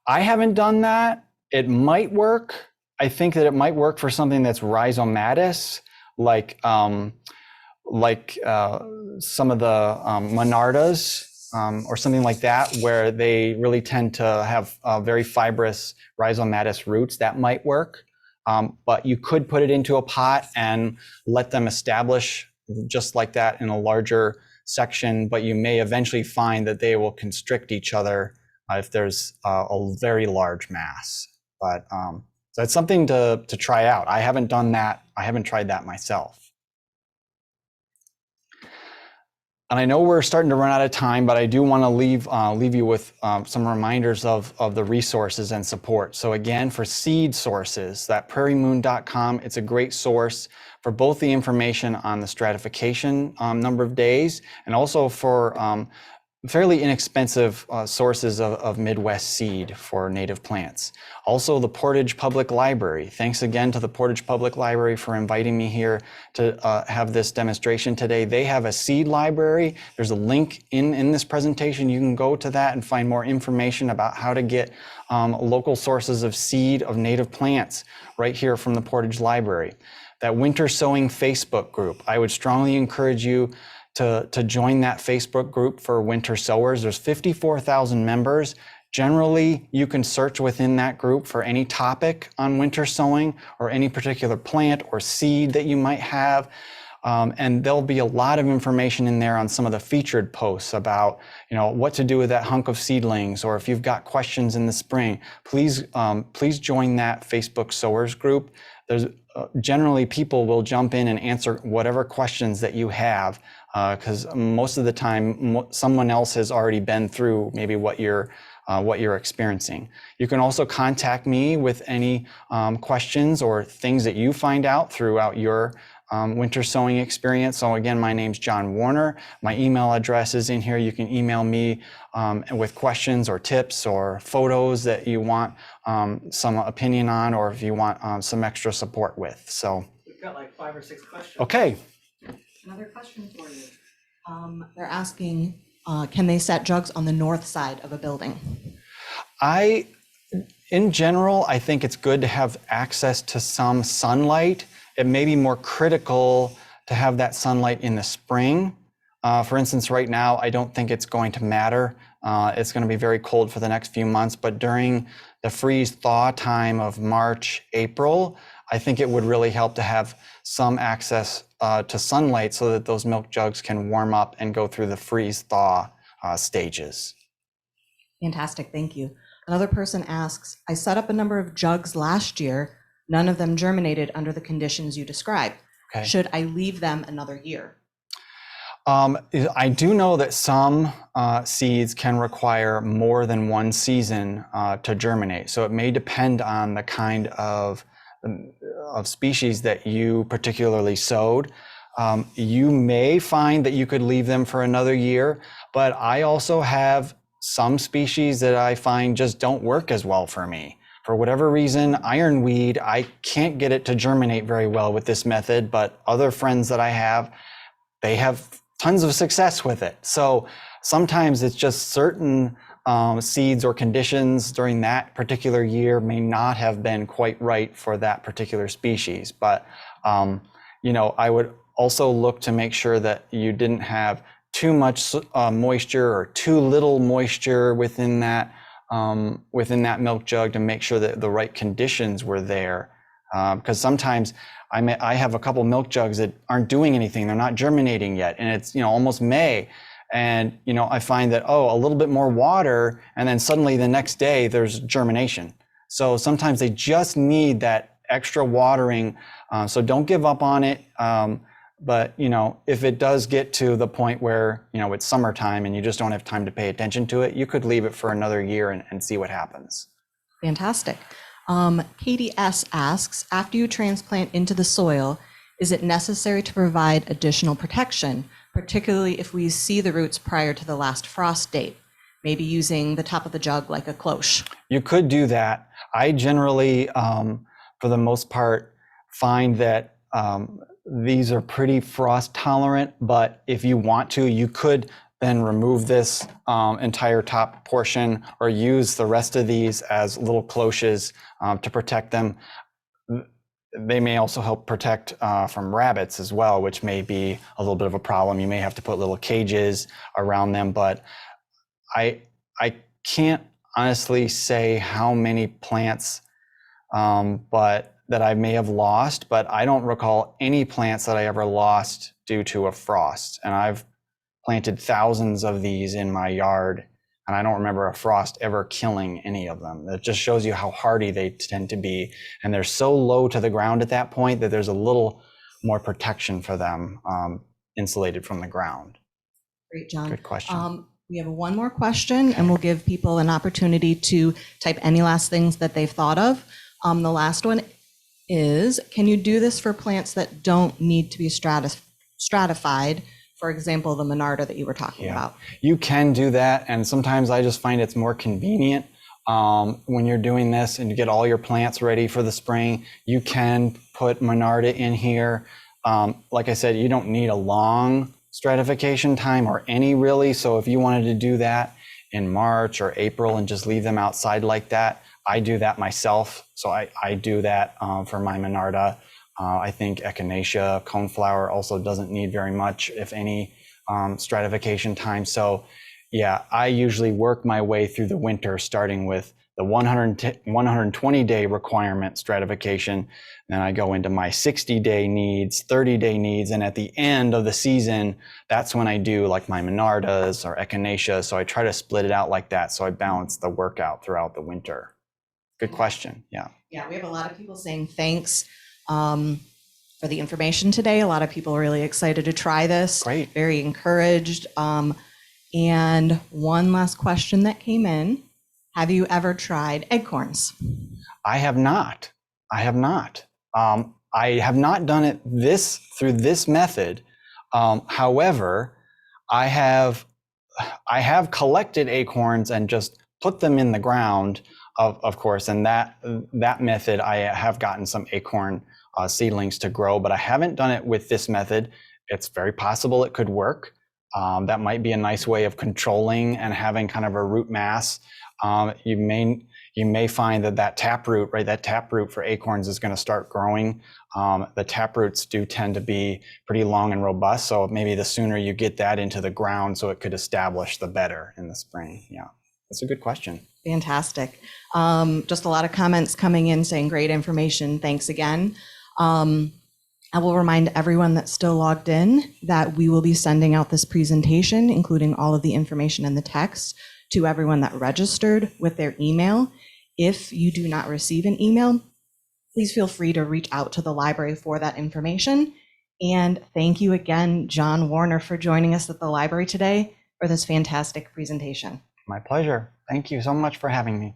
Speaker 1: I haven't done that. It might work. I think that it might work for something that's rhizomatous, like some of the monardas, or something like that, where they really tend to have very fibrous rhizomatous roots. That might work. But you could put it into a pot and let them establish just like that in a larger section, but you may eventually find that they will constrict each other if there's a very large mass. But so it's something to try out. I haven't done that. I haven't tried that myself. And I know we're starting to run out of time, but I do want to leave you with some reminders of the resources and support. So again, for seed sources, that prairiemoon.com, it's a great source for both the information on the stratification number of days, and also for fairly inexpensive sources of Midwest seed for native plants. Also, the Portage Public Library. Thanks again to the Portage Public Library for inviting me here to have this demonstration today. They have a seed library. There's a link in this presentation. You can go to that and find more information about how to get local sources of seed of native plants right here from the Portage Library. That Winter Sowing Facebook group, I would strongly encourage you to join that Facebook group for winter sowers. There's 54,000 members. Generally, you can search within that group for any topic on winter sowing or any particular plant or seed that you might have. And there'll be a lot of information in there on some of the featured posts about, what to do with that hunk of seedlings, or if you've got questions in the spring, please join that Facebook sowers group. There's generally people will jump in and answer whatever questions that you have, because most of the time someone else has already been through maybe what you're what you're experiencing. You can also contact me with any questions or things that you find out throughout your winter sowing experience. So again, my name's Jon Warner. My email address is in here. You can email me with questions or tips or photos that you want some opinion on, or if you want some extra support with. So
Speaker 2: We've got like 5 or 6 questions.
Speaker 1: okay.
Speaker 3: Another question for you. They're asking, can they set jugs on the north side of a building?
Speaker 1: In general, I think it's good to have access to some sunlight. It may be more critical to have that sunlight in the spring. For instance, right now, I don't think it's going to matter. It's going to be very cold for the next few months, but during the freeze thaw time of March, April, I think it would really help to have some access to sunlight so that those milk jugs can warm up and go through the freeze thaw stages.
Speaker 3: Fantastic, thank you. Another person asks, I set up a number of jugs last year. None of them germinated under the conditions you described.
Speaker 1: Okay.
Speaker 3: Should I leave them another year?
Speaker 1: I do know that some seeds can require more than one season to germinate. So it may depend on the kind of species that you particularly sowed. You may find that you could leave them for another year, but I also have some species that I find just don't work as well for me. For whatever reason, ironweed, I can't get it to germinate very well with this method, but other friends that I have, they have tons of success with it. So sometimes it's just certain seeds or conditions during that particular year may not have been quite right for that particular species. But, I would also look to make sure that you didn't have too much moisture or too little moisture within that milk jug, to make sure that the right conditions were there. Because sometimes I have a couple milk jugs that aren't doing anything. They're not germinating yet. And it's, almost May. And, I find that, a little bit more water, and then suddenly the next day there's germination. So sometimes they just need that extra watering. So don't give up on it. But, if it does get to the point where, it's summertime and you just don't have time to pay attention to it, you could leave it for another year and see what happens.
Speaker 3: Fantastic. Katie S. asks, after you transplant into the soil, is it necessary to provide additional protection, particularly if we see the roots prior to the last frost date, maybe using the top of the jug like a cloche? You
Speaker 1: could do that. I generally, for the most part, find that these are pretty frost tolerant, but if you want to, you could then remove this entire top portion or use the rest of these as little cloches to protect them. They may also help protect from rabbits as well, which may be a little bit of a problem. You may have to put little cages around them, but I can't honestly say how many plants but that I may have lost, but I don't recall any plants that I ever lost due to a frost. And I've planted thousands of these in my yard, and I don't remember a frost ever killing any of them. That just shows you how hardy they tend to be. And they're so low to the ground at that point that there's a little more protection for them, insulated from the ground.
Speaker 3: Great, John.
Speaker 1: Good question.
Speaker 3: We have one more question, and we'll give people an opportunity to type any last things that they've thought of. The last one is, can you do this for plants that don't need to be stratified? For example, the Monarda that you were talking about.
Speaker 1: You can do that, and sometimes I just find it's more convenient when you're doing this and you get all your plants ready for the spring. You can put Monarda in here. Like I said, you don't need a long stratification time or any really, so if you wanted to do that in March or April and just leave them outside like that, I do that myself. So I do that for my Monarda. I think Echinacea coneflower also doesn't need very much, if any, stratification time. So yeah, I usually work my way through the winter, starting with the 120-day requirement stratification. Then I go into my 60-day needs, 30-day needs, and at the end of the season, that's when I do like my Monardas or Echinacea. So I try to split it out like that, so I balance the workout throughout the winter. Good question. Yeah.
Speaker 3: Yeah, we have a lot of people saying thanks for the information today. A lot of people are really excited to try this.
Speaker 1: Great.
Speaker 3: Very encouraged. And one last question that came in Have you ever tried acorns?
Speaker 1: I have not. I have not. I have not done it through this method. However, I have collected acorns and just put them in the ground, of course, and that method I have gotten some acorn seedlings to grow, but I haven't done it with this method. It's very possible it could work. That might be a nice way of controlling and having kind of a root mass. You may find that taproot, right, that taproot for acorns is going to start growing. The taproots do tend to be pretty long and robust, so maybe the sooner you get that into the ground so it could establish, the better in the spring. Yeah, that's a good question.
Speaker 3: Fantastic. Just a lot of comments coming in saying great information. Thanks again. I will remind everyone that's still logged in that we will be sending out this presentation, including all of the information and the text, to everyone that registered with their email. If you do not receive an email, please feel free to reach out to the library for that information. And thank you again, Jon Warner, for joining us at the library today for this fantastic presentation.
Speaker 1: My pleasure. Thank you so much for having me.